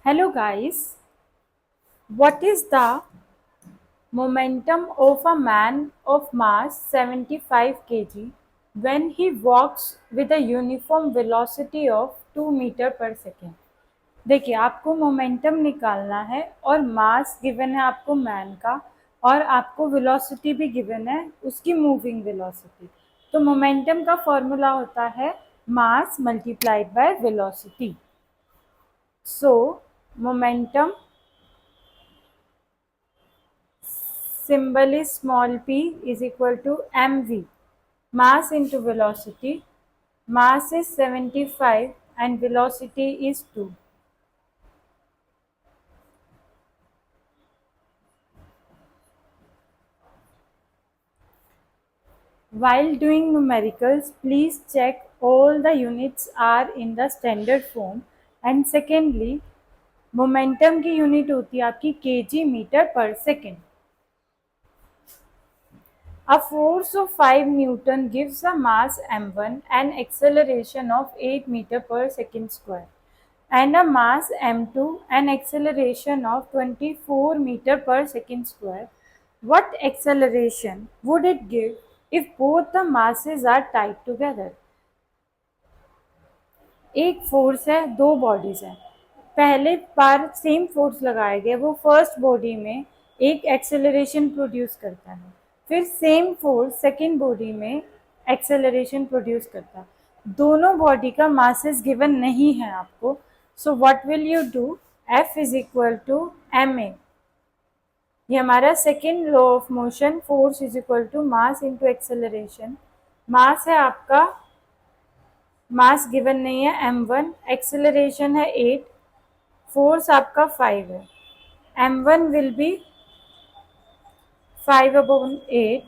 Hello guys, what is the momentum of a man of mass 75 kg when he walks with a uniform velocity of 2 metre पर second? देखिए आपको momentum निकालना है और mass given है आपको man का और आपको वेलोसिटी भी गिवन है उसकी मूविंग वेलोसिटी। तो मोमेंटम का फॉर्मूला होता है mass multiplied by velocity. So momentum symbol is small p is equal to mv, mass into velocity. Mass is 75 and velocity is 2. While doing numericals, please check all the units are in the standard form. And secondly, momentum की unit होती है आपकी kg metre पर second. A force of 5 Newton gives a mass m1 and acceleration of 8 meter per second square, and a mass m2 and acceleration of 24 meter per second square. What acceleration would it give if both the masses are tied together? एक force है, दो bodies हैं. पहले बार same force लगाया गया, वो first body में एक एक्सेलरेशन प्रोड्यूस करता है, फिर सेम फोर्स सेकेंड बॉडी में एक्सेलरेशन प्रोड्यूस करता है. दोनों बॉडी का मासेस गिवन नहीं है आपको. So what will you do? F is equal to M A. ये हमारा second law of motion, force is equal to mass into acceleration. Mass है आपका, मास गिवन नहीं है m1, एक्सेलरेशन है 8, फोर्स आपका 5 है. m1 will be 5/8,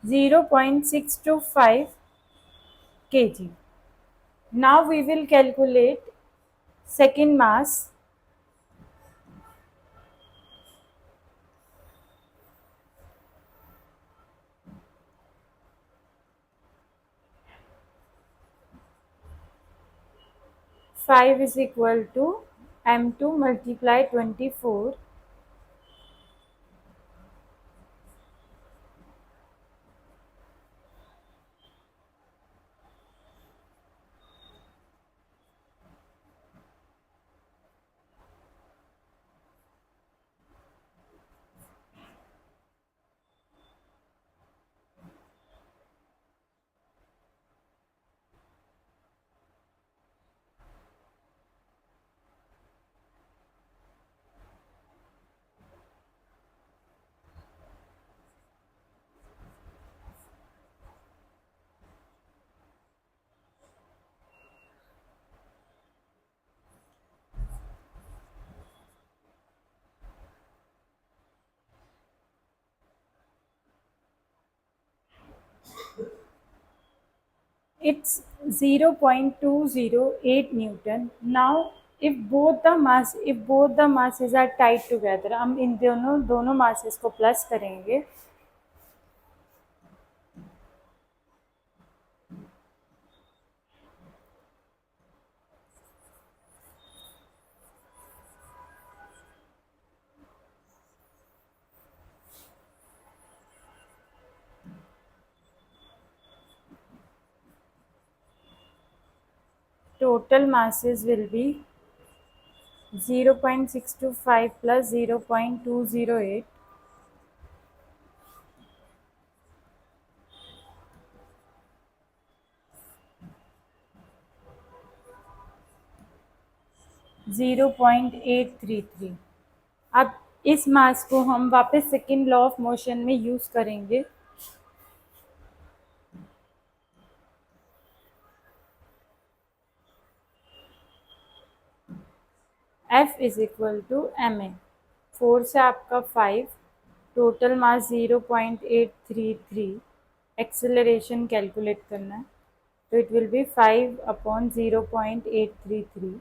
0.625 kg. Now we will calculate second mass. Five is equal to m2 multiply 24, it's 0.208 Newton. Now if both the masses are tied together, हम इन दोनों masses को plus करेंगे. Total masses will be 0.625 plus 0.208, 0.833. अब इस मास को हम वापस second law of motion में यूज करेंगे. F is equal to M A. Force है आपका 5, टोटल मास 0.833, एक्सेलरेशन कैलकुलेट करना है, तो it will be 5/0.833.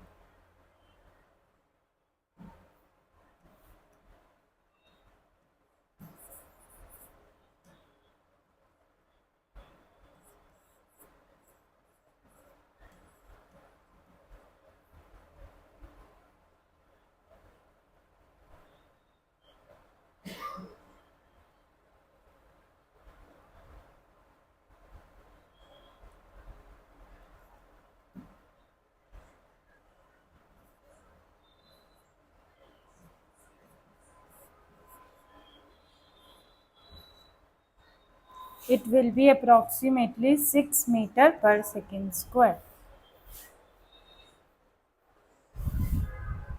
it will be approximately 6 meter per second square.